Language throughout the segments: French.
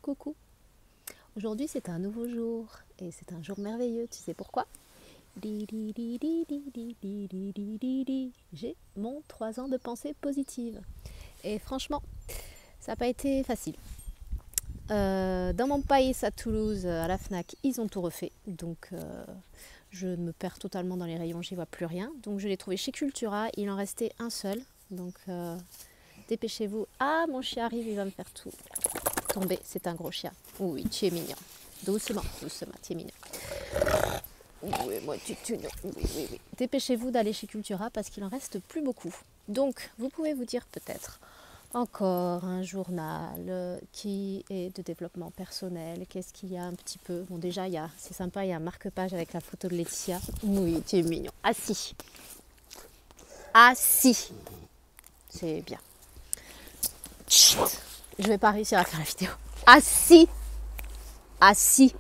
Coucou. Aujourd'hui c'est un nouveau jour et c'est un jour merveilleux, tu sais pourquoi? J'ai mon 3 ans de pensée positive. Et franchement, ça n'a pas été facile. Dans mon pays à Toulouse, à la FNAC, ils ont tout refait. Donc je me perds totalement dans les rayons, j'y vois plus rien. Donc je l'ai trouvé chez Cultura, il en restait un seul. Donc dépêchez-vous. Ah, mon chien arrive, il va me faire tout tomber. C'est un gros chien. Oui, tu es mignon. Doucement, doucement, tu es mignon. Oui, moi, oui. Dépêchez-vous d'aller chez Cultura parce qu'il en reste plus beaucoup. Donc, vous pouvez vous dire peut-être encore un journal qui est de développement personnel. Qu'est-ce qu'il y a un petit peu? Bon, déjà, c'est sympa, il y a un marque-page avec la photo de Laetitia. Oui, tu es mignon. Assis. Assis. C'est bien. Chut. Je vais pas réussir à faire la vidéo. Assis. Assis.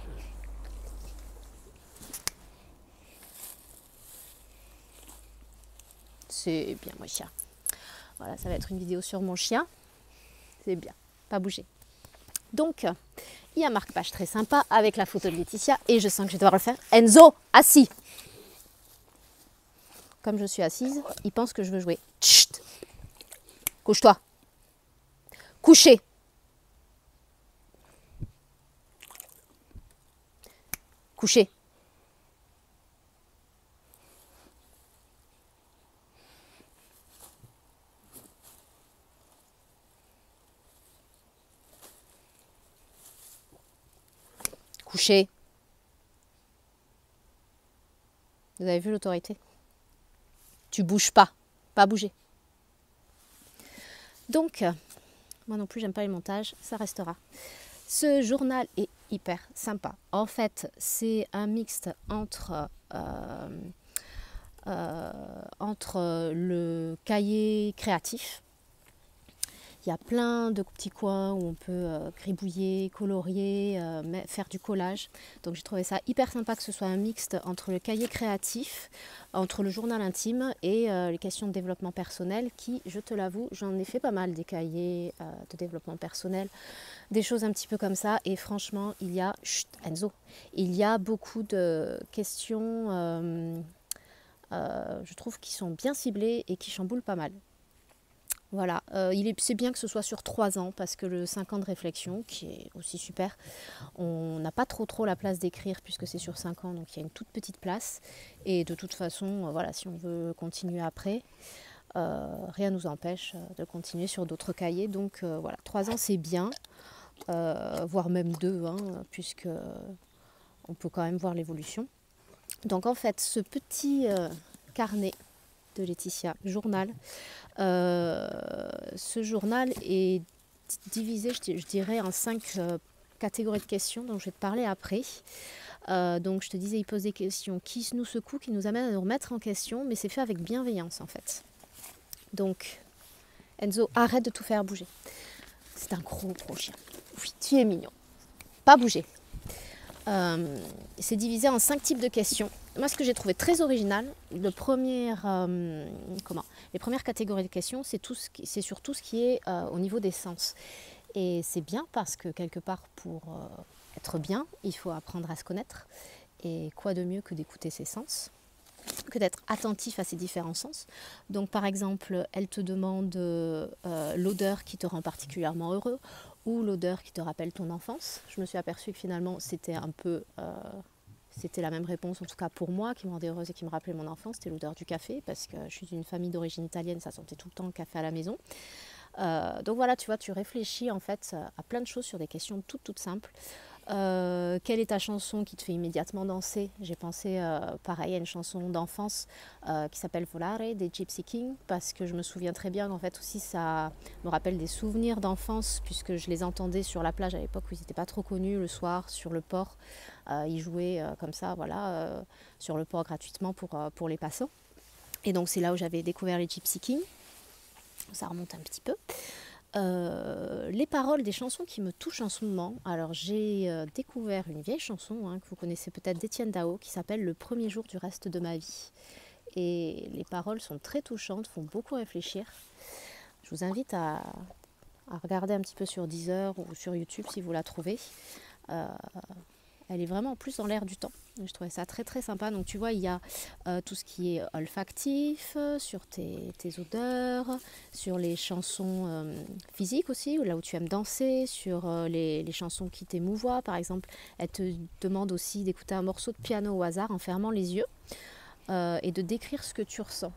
C'est bien, mon chien. Voilà, ça va être une vidéo sur mon chien. C'est bien, pas bouger. Donc, il y a un marque-page très sympa avec la photo de Laetitia et je sens que je vais devoir le faire. Enzo, assis. Comme je suis assise, il pense que je veux jouer. Chut. Couche-toi. Coucher. Coucher. Coucher. Vous avez vu l'autorité? Tu bouges pas. Pas bouger. Donc, moi non plus, j'aime pas les montages, ça restera. Ce journal est hyper sympa. En fait, c'est un mixte entre le cahier créatif. Il y a plein de petits coins où on peut gribouiller, colorier, faire du collage. Donc j'ai trouvé ça hyper sympa que ce soit un mixte entre le cahier créatif, entre le journal intime et les questions de développement personnel qui, je te l'avoue, j'en ai fait pas mal des cahiers de développement personnel, des choses un petit peu comme ça. Et franchement, il y a, chut, Enzo, il y a beaucoup de questions, je trouve, qui sont bien ciblées et qui chamboulent pas mal. Voilà, c'est bien que ce soit sur 3 ans parce que le 5 ans de réflexion, qui est aussi super, on n'a pas trop la place d'écrire puisque c'est sur 5 ans, donc il y a une toute petite place. Et de toute façon, voilà, si on veut continuer après, rien ne nous empêche de continuer sur d'autres cahiers. Donc voilà, 3 ans c'est bien, voire même 2, hein, puisque on peut quand même voir l'évolution. Donc en fait, ce petit carnet de Laetitia, journal, ce journal est divisé, je dirais, en 5 catégories de questions dont je vais te parler après. Donc je te disais, il pose des questions qui nous secouent, qui nous amènent à nous remettre en question, mais c'est fait avec bienveillance en fait. Donc Enzo, arrête de tout faire bouger. C'est un gros chien. Oui, tu es mignon. Pas bouger. C'est divisé en 5 types de questions. Moi, ce que j'ai trouvé très original, les premières catégories de questions, c'est sur tout ce qui est au niveau des sens. Et c'est bien parce que quelque part, pour être bien, il faut apprendre à se connaître. Et quoi de mieux que d'écouter ses sens, que d'être attentif à ces différents sens. Donc par exemple, elle te demande l'odeur qui te rend particulièrement heureux ou l'odeur qui te rappelle ton enfance. Je me suis aperçue que finalement c'était un peu c'était la même réponse, en tout cas pour moi, qui me rendait heureuse et qui me rappelait mon enfance, c'était l'odeur du café, parce que je suis d'une famille d'origine italienne, ça sentait tout le temps le café à la maison. Donc voilà, tu vois, tu réfléchis en fait à plein de choses sur des questions toutes simples. Quelle est ta chanson qui te fait immédiatement danser? J'ai pensé pareil à une chanson d'enfance qui s'appelle Volare des Gypsy Kings, parce que je me souviens très bien qu'en fait aussi ça me rappelle des souvenirs d'enfance puisque je les entendais sur la plage à l'époque où ils n'étaient pas trop connus, le soir sur le port. Ils jouaient comme ça, voilà, sur le port gratuitement pour les passants. Et donc c'est là où j'avais découvert les Gypsy Kings. Ça remonte un petit peu. Les paroles des chansons qui me touchent en ce moment. Alors j'ai découvert une vieille chanson que vous connaissez peut-être d'Étienne Dao qui s'appelle Le premier jour du reste de ma vie. Et les paroles sont très touchantes, font beaucoup réfléchir. Je vous invite à à regarder un petit peu sur Deezer ou sur YouTube si vous la trouvez. Euh, Elle est vraiment plus dans l'air du temps. Je trouvais ça très très sympa. Donc tu vois, il y a tout ce qui est olfactif, sur tes odeurs, sur les chansons physiques aussi, là où tu aimes danser, sur les chansons qui t'émouvoient. Par exemple, elle te demande aussi d'écouter un morceau de piano au hasard en fermant les yeux et de décrire ce que tu ressens.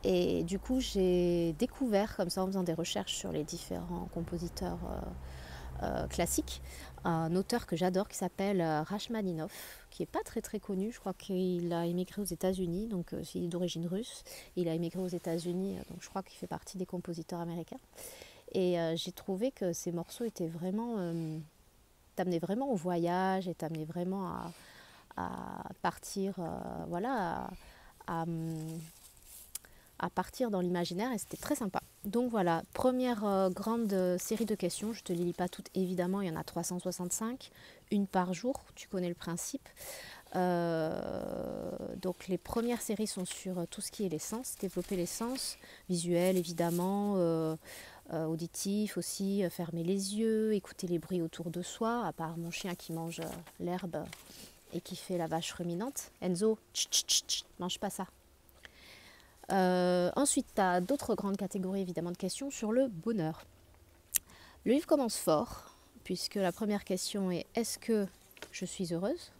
Et du coup, j'ai découvert, comme ça en faisant des recherches sur les différents compositeurs classique, un auteur que j'adore qui s'appelle Rachmaninoff, qui n'est pas très très connu. Je crois qu'il a émigré aux États-Unis, donc il est d'origine russe. Il a émigré aux États-Unis, donc je crois qu'il fait partie des compositeurs américains. Et j'ai trouvé que ces morceaux étaient vraiment, t'amenaient vraiment au voyage et t'amenaient vraiment à partir, voilà, à, à partir dans l'imaginaire, et c'était très sympa. Donc voilà, première grande série de questions. Je ne te les lis pas toutes, évidemment, il y en a 365, une par jour, tu connais le principe. Donc les premières séries sont sur tout ce qui est les sens, développer les sens, visuels évidemment, auditifs aussi, fermer les yeux, écouter les bruits autour de soi, à part mon chien qui mange l'herbe et qui fait la vache ruminante. Enzo, tch, tch, tch, tch, mange pas ça. Ensuite, tu as d'autres grandes catégories évidemment de questions sur le bonheur. Le livre commence fort, puisque la première question est: est-ce que je suis heureuse?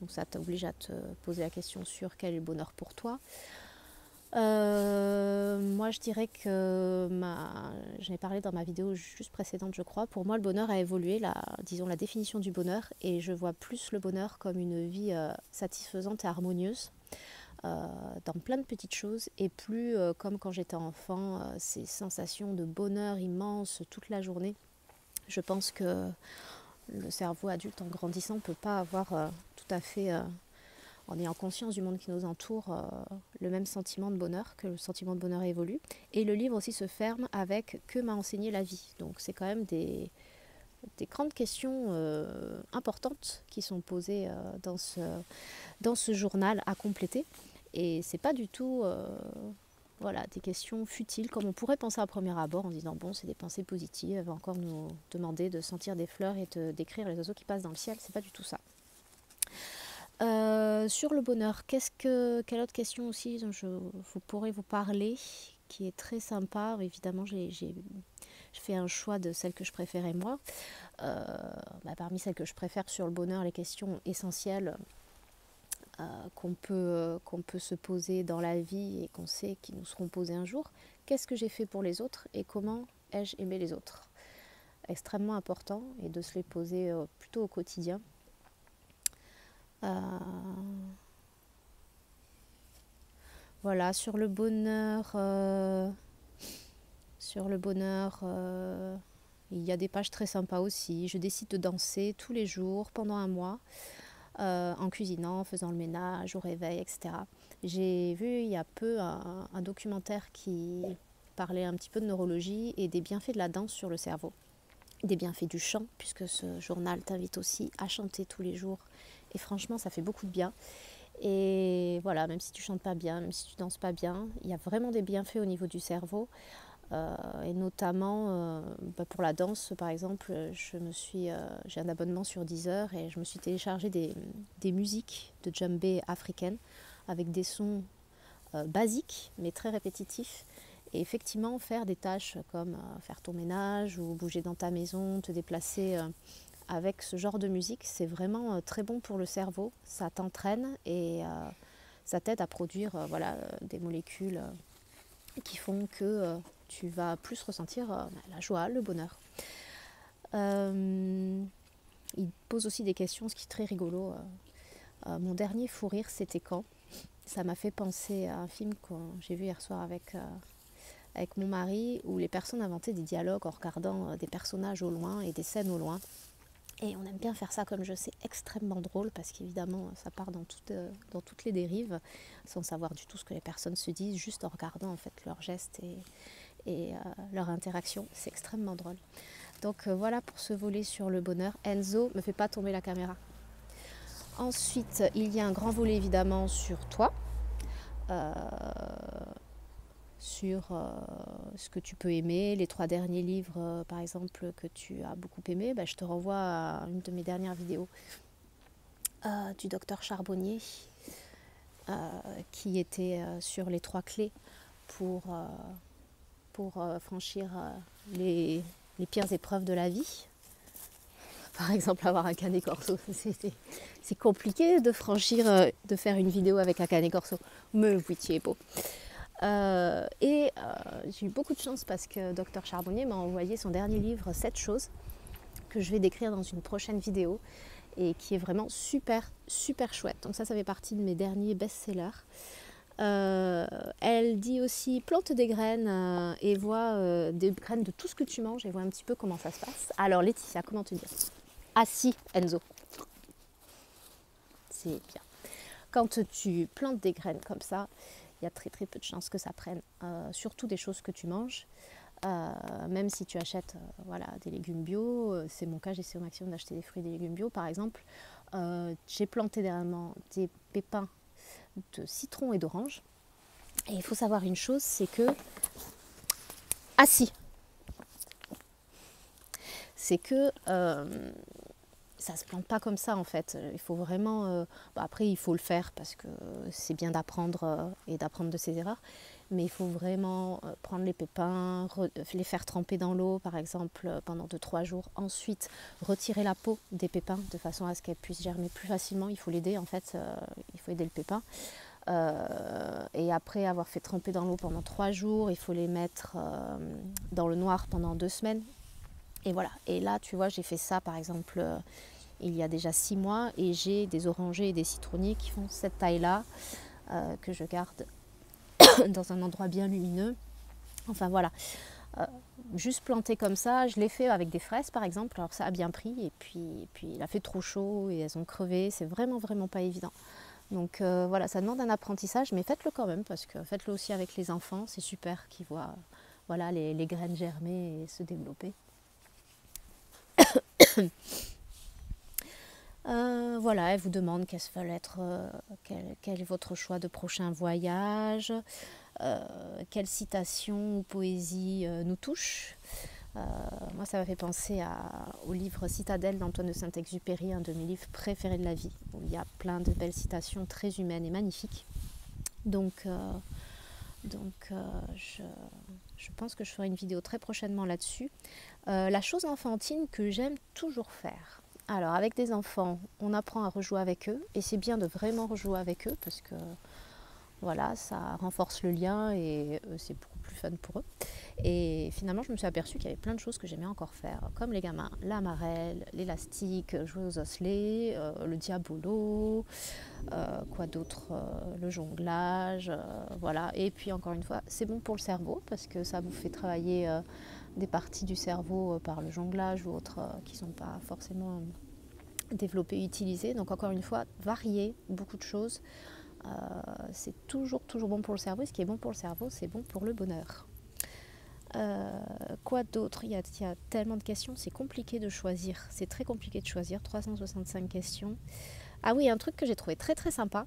Donc ça t'oblige à te poser la question sur quel est le bonheur pour toi. Moi je dirais que j'en ai parlé dans ma vidéo juste précédente, je crois. Pour moi, le bonheur a évolué, disons la définition du bonheur, et je vois plus le bonheur comme une vie satisfaisante et harmonieuse. Dans plein de petites choses, et plus comme quand j'étais enfant, ces sensations de bonheur immense toute la journée. Je pense que le cerveau adulte en grandissant ne peut pas avoir tout à fait, en ayant conscience du monde qui nous entoure, le même sentiment de bonheur, que le sentiment de bonheur évolue. Et le livre aussi se ferme avec « Que m'a enseigné la vie ?» Donc c'est quand même des grandes questions importantes qui sont posées dans ce journal à compléter. Et c'est pas du tout voilà, des questions futiles comme on pourrait penser à premier abord en disant bon, c'est des pensées positives, elle va encore nous demander de sentir des fleurs et de décrire les oiseaux qui passent dans le ciel. C'est pas du tout ça. Sur le bonheur, quelle autre question aussi dont je pourrais vous parler, qui est très sympa. Évidemment, je fais un choix de celles que je préférais moi. Parmi celles que je préfère sur le bonheur, les questions essentielles qu'on peut se poser dans la vie et qu'on sait qu'ils nous seront posées un jour. Qu'est-ce que j'ai fait pour les autres et comment ai-je aimé les autres? Extrêmement important, et de se les poser plutôt au quotidien. Voilà, sur le bonheur, il y a des pages très sympas aussi. Je décide de danser tous les jours pendant un mois. En cuisinant, en faisant le ménage, au réveil, etc. J'ai vu il y a peu un documentaire qui parlait un petit peu de neurologie et des bienfaits de la danse sur le cerveau, des bienfaits du chant, puisque ce journal t'invite aussi à chanter tous les jours, et franchement ça fait beaucoup de bien. Et voilà, même si tu chantes pas bien, même si tu danses pas bien, il y a vraiment des bienfaits au niveau du cerveau. Et notamment pour la danse par exemple, j'ai un abonnement sur Deezer et je me suis téléchargé des musiques de djembé africaines avec des sons basiques mais très répétitifs, et effectivement faire des tâches comme faire ton ménage ou bouger dans ta maison, te déplacer avec ce genre de musique, c'est vraiment très bon pour le cerveau. Ça t'entraîne et ça t'aide à produire des molécules qui font que tu vas plus ressentir la joie, le bonheur. Il pose aussi des questions, ce qui est très rigolo. Mon dernier fou rire, c'était quand? Ça m'a fait penser à un film que j'ai vu hier soir avec mon mari, où les personnes inventaient des dialogues en regardant des personnages au loin et des scènes au loin. Et on aime bien faire ça comme jeu, c'est extrêmement drôle parce qu'évidemment ça part dans toutes les dérives sans savoir du tout ce que les personnes se disent, juste en regardant en fait leurs gestes et leur interaction. C'est extrêmement drôle. Donc voilà pour ce volet sur le bonheur. Enzo, me fais pas tomber la caméra. Ensuite, il y a un grand volet évidemment sur toi, sur ce que tu peux aimer. Les 3 derniers livres, par exemple, que tu as beaucoup aimé, je te renvoie à une de mes dernières vidéos du docteur Charbonnier, qui était sur les 3 clés pour franchir les pires épreuves de la vie. Par exemple, avoir un canet corso, c'est compliqué de franchir, de faire une vidéo avec un canet corso. Mais oui, tu es beau. J'ai eu beaucoup de chance parce que Dr Charbonnier m'a envoyé son dernier livre, 7 choses, que je vais décrire dans une prochaine vidéo et qui est vraiment super, super chouette. Donc ça fait partie de mes derniers best-sellers. Elle dit aussi plante des graines et vois des graines de tout ce que tu manges et vois un petit peu comment ça se passe. Alors Laetitia, comment te dire? Ah si, Enzo. C'est bien. Quand tu plantes des graines comme ça, il y a très très peu de chances que ça prenne. Surtout des choses que tu manges. Même si tu achètes des légumes bio, c'est mon cas, j'essaie au maximum d'acheter des fruits et des légumes bio. Par exemple, j'ai planté dernièrement des pépins de citron et d'orange. Et il faut savoir une chose, c'est que... Ah si, c'est que ça se plante pas comme ça en fait. Il faut vraiment... après, il faut le faire parce que c'est bien d'apprendre et d'apprendre de ses erreurs. Mais il faut vraiment prendre les pépins, les faire tremper dans l'eau par exemple pendant 2-3 jours. Ensuite, retirer la peau des pépins de façon à ce qu'elle puisse germer plus facilement. Il faut l'aider en fait, il faut aider le pépin. Et après avoir fait tremper dans l'eau pendant 3 jours, il faut les mettre dans le noir pendant 2 semaines. Et voilà. Et là, tu vois, j'ai fait ça par exemple il y a déjà 6 mois et j'ai des orangers et des citronniers qui font cette taille-là que je garde dans un endroit bien lumineux. Enfin voilà. Juste planté comme ça, je l'ai fait avec des fraises par exemple. Alors ça a bien pris et puis il a fait trop chaud et elles ont crevé. C'est vraiment vraiment pas évident. Donc voilà, ça demande un apprentissage, mais faites-le quand même, parce que faites-le aussi avec les enfants, c'est super qu'ils voient les graines germer et se développer. Elle vous demande quel est votre choix de prochain voyage, quelle citation ou poésie nous touche. Moi, ça m'a fait penser au livre Citadelle d'Antoine de Saint-Exupéry, un de mes livres préférés de la vie, où il y a plein de belles citations très humaines et magnifiques. Donc je pense que je ferai une vidéo très prochainement là-dessus. La chose enfantine que j'aime toujours faire. Alors, avec des enfants, on apprend à rejouer avec eux, et c'est bien de vraiment rejouer avec eux, parce que ça renforce le lien et c'est beaucoup plus fun pour eux. Et finalement, je me suis aperçue qu'il y avait plein de choses que j'aimais encore faire, comme les gamins, la marelle, l'élastique, jouer aux osselets, le diabolo, quoi d'autre, le jonglage, Et puis encore une fois, c'est bon pour le cerveau parce que ça vous fait travailler des parties du cerveau par le jonglage ou autres qui ne sont pas forcément développées, utilisées. Donc encore une fois, varier beaucoup de choses. C'est toujours bon pour le cerveau. Et ce qui est bon pour le cerveau, c'est bon pour le bonheur. Quoi d'autre? Il y a tellement de questions, c'est compliqué de choisir. C'est très compliqué de choisir, 365 questions. Ah oui, un truc que j'ai trouvé très très sympa,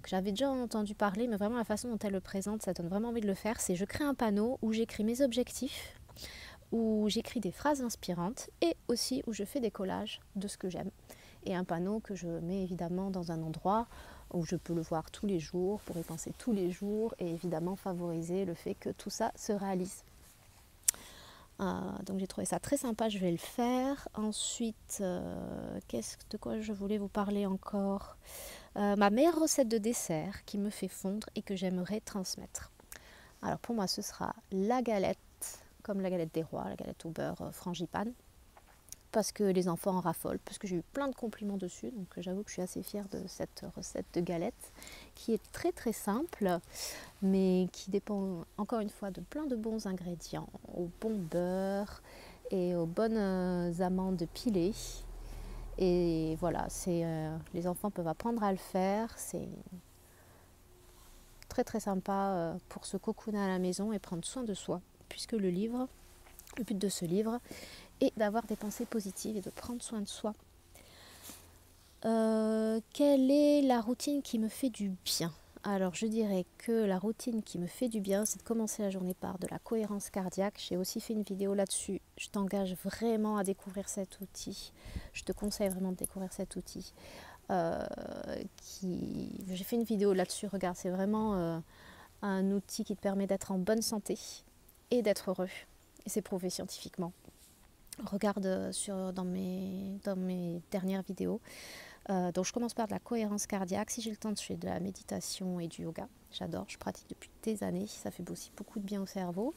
que j'avais déjà entendu parler, mais vraiment la façon dont elle le présente, ça donne vraiment envie de le faire. C'est je crée un panneau où j'écris mes objectifs, où j'écris des phrases inspirantes et aussi où je fais des collages de ce que j'aime. Et un panneau que je mets évidemment dans un endroit où je peux le voir tous les jours, pour y penser tous les jours et évidemment favoriser le fait que tout ça se réalise. Donc j'ai trouvé ça très sympa, je vais le faire. Ensuite, de quoi je voulais vous parler encore? Ma meilleure recette de dessert qui me fait fondre et que j'aimerais transmettre. Alors pour moi, ce sera la galette, comme la galette des rois, la galette au beurre frangipane. Parce que les enfants en raffolent, parce que j'ai eu plein de compliments dessus, donc j'avoue que je suis assez fière de cette recette de galette, qui est très très simple, mais qui dépend encore une fois de plein de bons ingrédients, au bon beurre et aux bonnes amandes pilées. Et voilà, les enfants peuvent apprendre à le faire, c'est très très sympa pour se cocooner à la maison et prendre soin de soi, puisque le but de ce livre, et d'avoir des pensées positives et de prendre soin de soi. Quelle est la routine qui me fait du bien? Alors je dirais que la routine qui me fait du bien, c'est de commencer la journée par de la cohérence cardiaque. J'ai aussi fait une vidéo là-dessus. Je t'engage vraiment à découvrir cet outil. Je te conseille vraiment de découvrir cet outil. J'ai fait une vidéo là-dessus, regarde, c'est vraiment un outil qui te permet d'être en bonne santé et d'être heureux. Et c'est prouvé scientifiquement. Regarde dans mes dernières vidéos. Donc je commence par de la cohérence cardiaque. Si j'ai le temps, je fais de la méditation et du yoga. J'adore, je pratique depuis des années. Ça fait aussi beaucoup de bien au cerveau.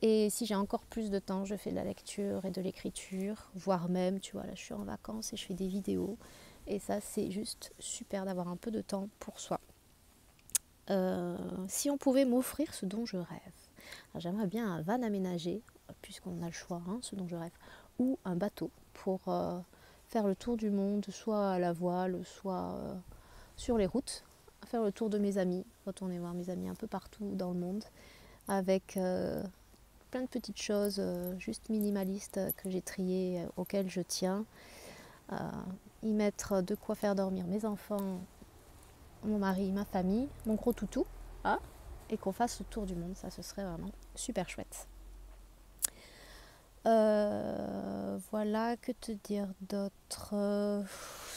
Et si j'ai encore plus de temps, je fais de la lecture et de l'écriture, voire même, tu vois, là je suis en vacances et je fais des vidéos. Et ça, c'est juste super d'avoir un peu de temps pour soi. Si on pouvait m'offrir ce dont je rêve, j'aimerais bien un van aménagé, puisqu'on a le choix, hein, ce dont je rêve, ou un bateau pour faire le tour du monde, soit à la voile, soit sur les routes, faire le tour de mes amis, retourner voir mes amis un peu partout dans le monde, avec plein de petites choses juste minimalistes que j'ai triées, auxquelles je tiens, y mettre de quoi faire dormir mes enfants, mon mari, ma famille, mon gros toutou, hein, et qu'on fasse le tour du monde. Ça, ce serait vraiment super chouette. Voilà, que te dire d'autre?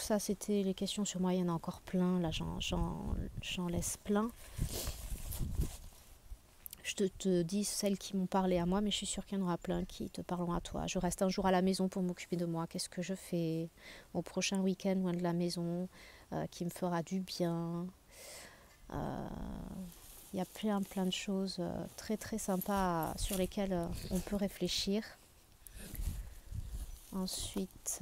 Ça, c'était les questions sur moi. Il y en a encore plein. Là, j'en laisse plein. Je te dis celles qui m'ont parlé à moi, mais je suis sûre qu'il y en aura plein qui te parleront à toi. Je reste un jour à la maison pour m'occuper de moi. Qu'est-ce que je fais au prochain week-end loin de la maison qui me fera du bien? Il y a plein de choses très très sympas sur lesquelles on peut réfléchir. Ensuite,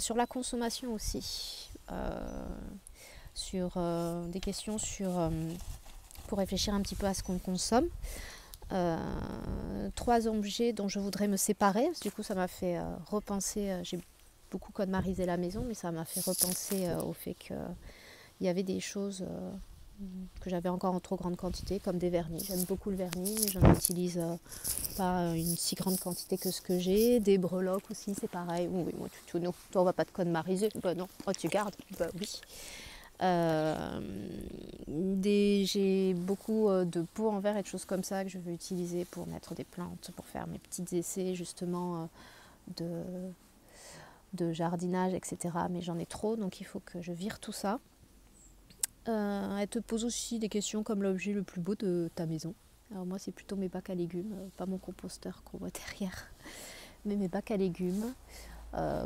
sur la consommation aussi, sur des questions pour réfléchir un petit peu à ce qu'on consomme. 3 objets dont je voudrais me séparer. Du coup, ça m'a fait repenser. J'ai beaucoup code-marisé la maison, mais ça m'a fait repenser au fait qu'il y avait des choses que j'avais encore en trop grande quantité, comme des vernis. J'aime beaucoup le vernis, mais j'en utilise pas une si grande quantité que ce que j'ai. Des breloques aussi, c'est pareil. Oui, moi, non, toi, on va pas te code-mariser. Bah non, oh, tu gardes. Bah oui. J'ai beaucoup de pots en verre et de choses comme ça que je veux utiliser pour mettre des plantes, pour faire mes petits essais justement de jardinage, etc. Mais j'en ai trop, donc il faut que je vire tout ça. Elle te pose aussi des questions comme l'objet le plus beau de ta maison. Alors moi, c'est plutôt mes bacs à légumes, pas mon composteur qu'on voit derrière, mais mes bacs à légumes.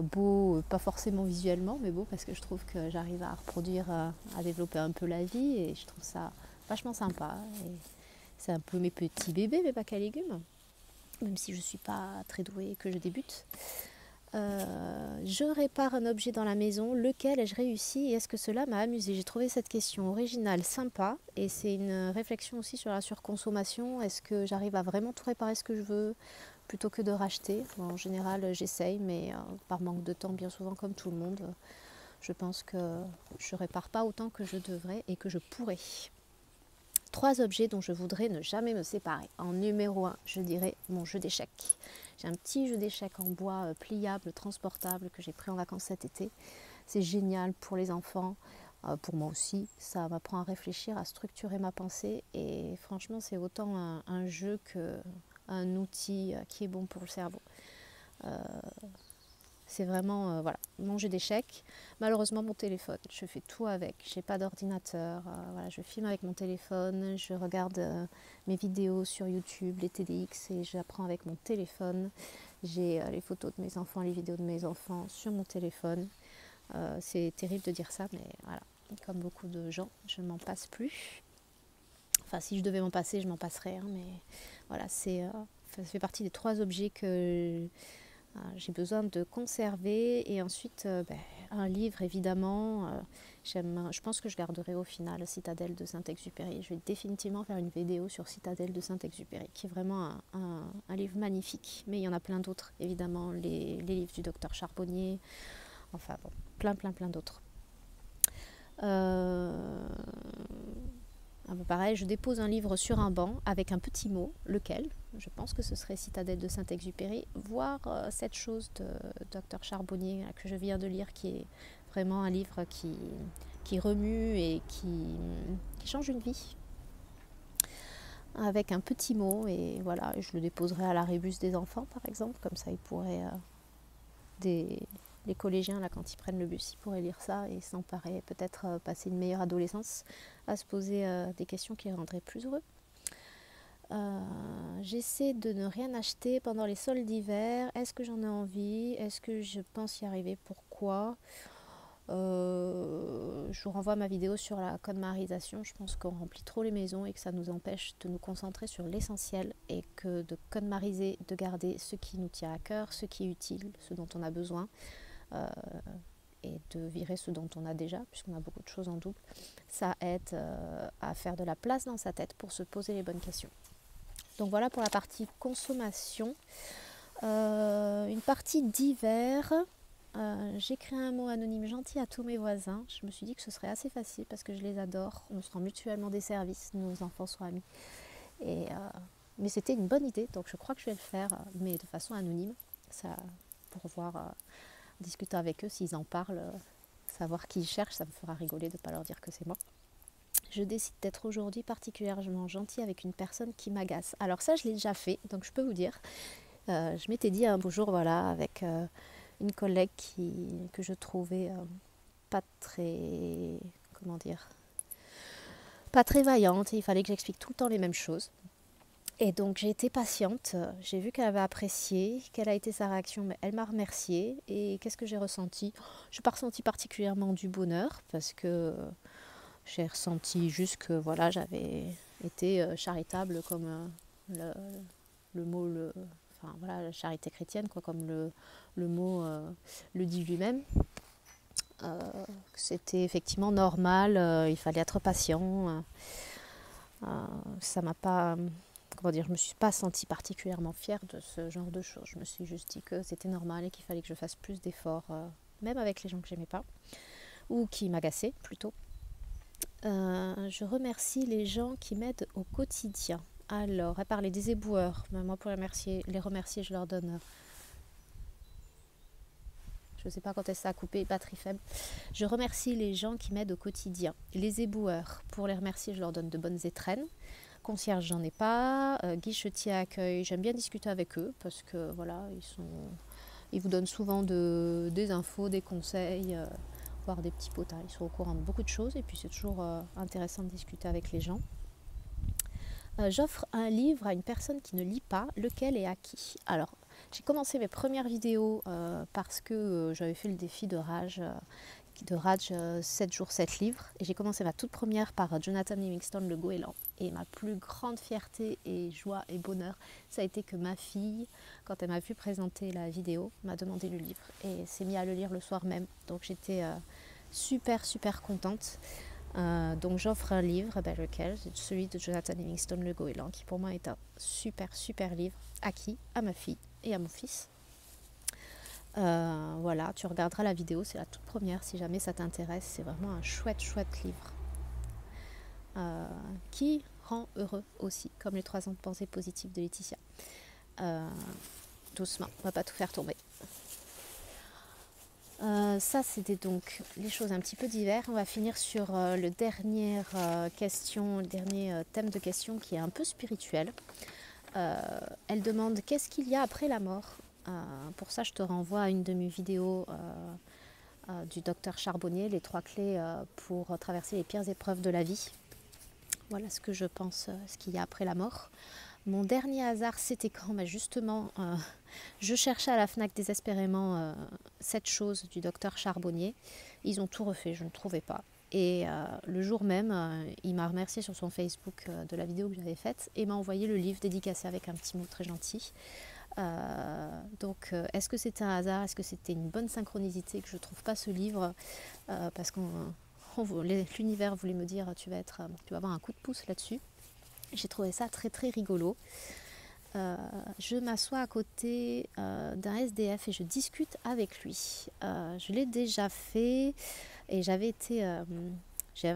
Beau, pas forcément visuellement, mais beau parce que je trouve que j'arrive à reproduire, à développer un peu la vie et je trouve ça vachement sympa. Et c'est un peu mes petits bébés, mes bacs à légumes, même si je ne suis pas très douée et que je débute. Je répare un objet dans la maison, lequel ai-je réussi et est-ce que cela m'a amusé? J'ai trouvé cette question originale, sympa, et c'est une réflexion aussi sur la surconsommation. Est-ce que j'arrive à vraiment tout réparer ce que je veux plutôt que de racheter? Bon, en général, j'essaye, mais par manque de temps, bien souvent, comme tout le monde, je pense que je répare pas autant que je devrais et que je pourrais. 3 objets dont je voudrais ne jamais me séparer. En numéro 1, je dirais mon jeu d'échecs. J'ai un petit jeu d'échecs en bois pliable, transportable que j'ai pris en vacances cet été. C'est génial pour les enfants, pour moi aussi. Ça m'apprend à réfléchir, à structurer ma pensée et franchement c'est autant un jeu qu'un outil qui est bon pour le cerveau. C'est vraiment voilà, mon jeu d'échecs. Malheureusement, mon téléphone, je fais tout avec. Je n'ai pas d'ordinateur. Voilà, je filme avec mon téléphone. Je regarde mes vidéos sur YouTube, les TDX, et j'apprends avec mon téléphone. J'ai les photos de mes enfants, les vidéos de mes enfants sur mon téléphone. C'est terrible de dire ça, mais voilà, comme beaucoup de gens, je ne m'en passe plus. Enfin, si je devais m'en passer, je m'en passerais. Hein, mais voilà, ça fait partie des 3 objets que j'ai besoin de conserver. Et ensuite un livre évidemment, je pense que je garderai au final Citadelle de Saint-Exupéry. Je vais définitivement faire une vidéo sur Citadelle de Saint-Exupéry qui est vraiment un livre magnifique, mais il y en a plein d'autres évidemment, les livres du docteur Charbonnier, enfin bon, plein d'autres. Pareil, je dépose un livre sur un banc avec un petit mot, lequel? Je pense que ce serait Citadelle de Saint-Exupéry, voire cette chose de Dr Charbonnier que je viens de lire, qui est vraiment un livre qui qui remue et qui change une vie. Avec un petit mot, et voilà, je le déposerai à la rébus des enfants par exemple, comme ça ils pourraient, les collégiens là quand ils prennent le bus, ils pourraient lire ça et s'emparer, peut-être passer une meilleure adolescence, à se poser des questions qui les rendraient plus heureux. J'essaie de ne rien acheter pendant les soldes d'hiver. Est-ce que j'en ai envie? Est-ce que je pense y arriver? Pourquoi? Je vous renvoie à ma vidéo sur la KonMarisation. Je pense qu'on remplit trop les maisons et que ça nous empêche de nous concentrer sur l'essentiel, et que de KonMariser, de garder ce qui nous tient à cœur, ce qui est utile, ce dont on a besoin, et de virer ce dont on a déjà, puisqu'on a beaucoup de choses en double, ça aide à faire de la place dans sa tête pour se poser les bonnes questions. Donc voilà pour la partie consommation. Une partie d'hiver. J'écris un mot anonyme gentil à tous mes voisins. Je me suis dit que ce serait assez facile parce que je les adore. On se rend mutuellement des services, nos enfants sont amis. Mais c'était une bonne idée, donc je crois que je vais le faire, mais de façon anonyme, ça, pour voir, discuter avec eux s'ils en parlent, savoir qui ils cherchent, ça me fera rigoler de ne pas leur dire que c'est moi. Je décide d'être aujourd'hui particulièrement gentille avec une personne qui m'agace. Alors ça, je l'ai déjà fait, donc je peux vous dire. Je m'étais dit un beau jour, voilà, avec une collègue que je trouvais pas très, comment dire, pas très vaillante, et il fallait que j'explique tout le temps les mêmes choses. Et donc j'ai été patiente, j'ai vu qu'elle avait apprécié, quelle a été sa réaction, mais elle m'a remerciée. Et qu'est-ce que j'ai ressenti? Je n'ai pas ressenti particulièrement du bonheur, parce que j'ai ressenti juste que voilà, j'avais été charitable, comme le mot, enfin voilà, la charité chrétienne, quoi, comme le mot le dit lui-même. C'était effectivement normal, il fallait être patient. Ça m'a pas, comment dire, je me suis pas sentie particulièrement fière de ce genre de choses. Je me suis juste dit que c'était normal et qu'il fallait que je fasse plus d'efforts, même avec les gens que j'aimais pas, ou qui m'agaçaient plutôt. Je remercie les gens qui m'aident au quotidien. Alors, elle parlait des éboueurs. Mais moi, pour les remercier, je leur donne... je ne sais pas quand est-ce que ça a coupé, batterie faible. Je remercie les gens qui m'aident au quotidien. Les éboueurs, pour les remercier, je leur donne de bonnes étrennes. Concierge, j'en ai pas. Guichetier accueil, j'aime bien discuter avec eux parce que voilà, ils vous donnent souvent des infos, des conseils, voire des petits potas. Ils sont au courant de beaucoup de choses et puis c'est toujours intéressant de discuter avec les gens. J'offre un livre à une personne qui ne lit pas, lequel et à qui? Alors, j'ai commencé mes premières vidéos parce que j'avais fait le défi de Raj 7 jours 7 livres, et j'ai commencé ma toute première par Jonathan Livingstone, Le Goéland. Et ma plus grande fierté et joie et bonheur, ça a été que ma fille, quand elle m'a vu présenter la vidéo, m'a demandé le livre et s'est mise à le lire le soir même. Donc j'étais super contente. Donc j'offre un livre, lequel? C'est celui de Jonathan Livingstone, Le Goéland, qui pour moi est un super livre. À qui? À ma fille et à mon fils. Voilà, tu regarderas la vidéo, c'est la toute première si jamais ça t'intéresse. C'est vraiment un chouette livre qui rend heureux aussi, comme les 3 ans de pensée positive de Laetitia. Doucement, on va pas tout faire tomber. Ça, c'était donc les choses un petit peu d'hiver. On va finir sur le dernier thème de question qui est un peu spirituel. Elle demande qu'est-ce qu'il y a après la mort. Pour ça, je te renvoie à une de mes vidéos du docteur Charbonnier, les 3 clés pour traverser les pires épreuves de la vie. Voilà ce que je pense, ce qu'il y a après la mort. Mon dernier hasard, c'était quand justement, je cherchais à la FNAC désespérément cette chose du docteur Charbonnier. Ils ont tout refait, je ne trouvais pas. Et le jour même, il m'a remercié sur son Facebook de la vidéo que j'avais faite et m'a envoyé le livre dédicacé avec un petit mot très gentil. Donc est-ce que c'était un hasard? Est-ce que c'était une bonne synchronicité que je ne trouve pas ce livre parce que l'univers voulait me dire tu vas avoir un coup de pouce là-dessus. J'ai trouvé ça très rigolo. Je m'assois à côté d'un SDF et je discute avec lui. Je l'ai déjà fait et j'avais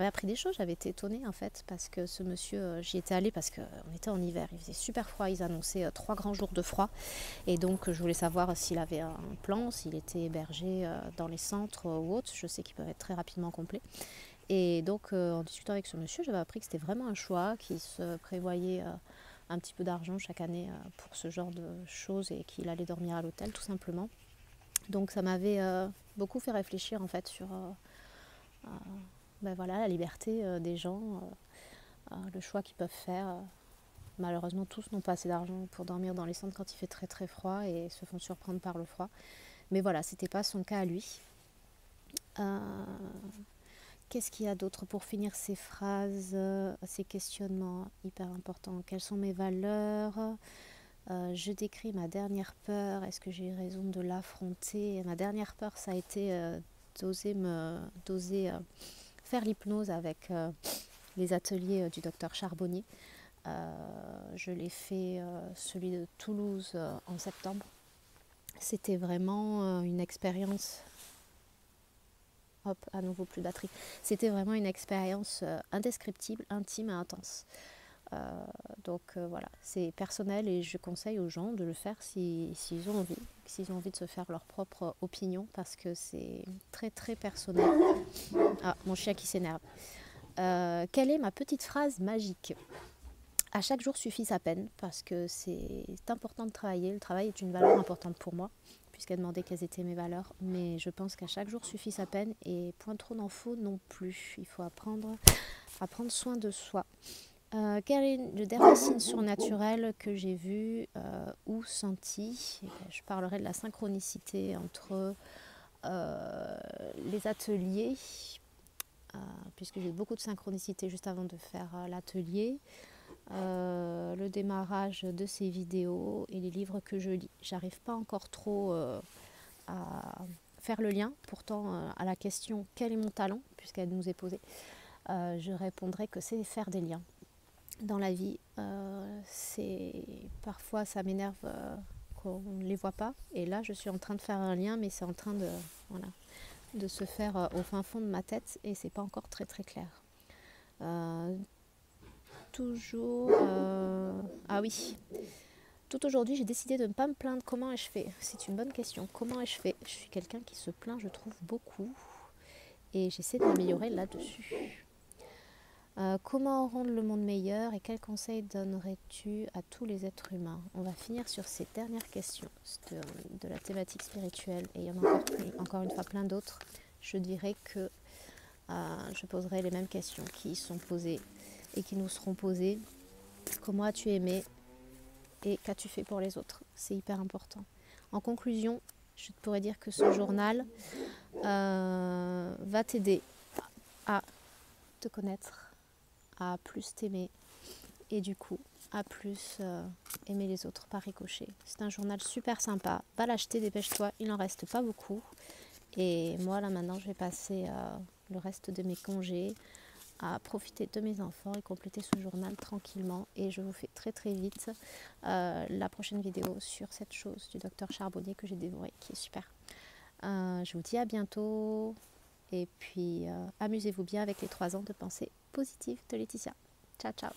appris des choses, j'avais été étonnée en fait parce que ce monsieur, j'y étais allée parce qu'on était en hiver, il faisait super froid, ils annonçaient 3 grands jours de froid et donc je voulais savoir s'il avait un plan, s'il était hébergé dans les centres ou autres. Je sais qu'ils peuvent être très rapidement complets. Et donc, en discutant avec ce monsieur, j'avais appris que c'était vraiment un choix, qu'il se prévoyait un petit peu d'argent chaque année pour ce genre de choses et qu'il allait dormir à l'hôtel, tout simplement. Donc, ça m'avait beaucoup fait réfléchir, en fait, sur ben voilà, la liberté des gens, le choix qu'ils peuvent faire. Malheureusement, tous n'ont pas assez d'argent pour dormir dans les centres quand il fait très très froid et se font surprendre par le froid. Mais voilà, c'était pas son cas à lui. Qu'est-ce qu'il y a d'autre pour finir ces phrases, ces questionnements hyper importants? Quelles sont mes valeurs? Je décris ma dernière peur. Est-ce que j'ai eu raison de l'affronter? Ma dernière peur, ça a été d'oser faire l'hypnose avec les ateliers du docteur Charbonnier. Je l'ai fait, celui de Toulouse, en septembre. C'était vraiment une expérience. Hop, à nouveau plus de batterie. C'était vraiment une expérience indescriptible, intime et intense. Donc voilà, c'est personnel et je conseille aux gens de le faire s'ils ont envie, s'ils ont envie de se faire leur propre opinion parce que c'est très très personnel. Ah, mon chien qui s'énerve. Quelle est ma petite phrase magique? À chaque jour suffit sa peine parce que c'est important de travailler. Le travail est une valeur importante pour moi puisqu'elle demandait quelles étaient mes valeurs. Mais je pense qu'à chaque jour suffit sa peine et point trop n'en faut non plus. Il faut apprendre à prendre soin de soi. Quel est le dernier signe surnaturel que j'ai vu ou senti? Je parlerai de la synchronicité entre les ateliers, puisque j'ai eu beaucoup de synchronicité juste avant de faire l'atelier, le démarrage de ces vidéos et les livres que je lis. J'arrive pas encore trop à faire le lien, pourtant à la question quel est mon talent, puisqu'elle nous est posée, je répondrai que c'est faire des liens. Dans la vie, parfois ça m'énerve qu'on ne les voit pas. Et là, je suis en train de faire un lien, mais c'est en train de se faire au fin fond de ma tête et c'est pas encore très très clair. Ah oui. Tout aujourd'hui, j'ai décidé de ne pas me plaindre. Comment ai-je fait? C'est une bonne question. Comment ai-je fait? Je suis quelqu'un qui se plaint, je trouve, beaucoup. Et j'essaie de m'améliorer là-dessus. Comment rendre le monde meilleur et quels conseils donnerais-tu à tous les êtres humains? On va finir sur ces dernières questions de la thématique spirituelle et il y en a encore une fois plein d'autres. Je dirais que je poserai les mêmes questions qui sont posées et qui nous seront posées. Comment as-tu aimé et qu'as-tu fait pour les autres? C'est hyper important. En conclusion, je pourrais dire que ce journal va t'aider à te connaître, à plus t'aimer et du coup à plus aimer les autres par ricochet. C'est un journal super sympa, va l'acheter, dépêche-toi, il n'en reste pas beaucoup et moi là maintenant je vais passer le reste de mes congés à profiter de mes enfants et compléter ce journal tranquillement et je vous fais très très vite la prochaine vidéo sur cette chose du docteur Charbonnier que j'ai dévoré qui est super. Je vous dis à bientôt. Et puis, amusez-vous bien avec les 3 ans de pensée positive de Laetitia. Ciao, ciao.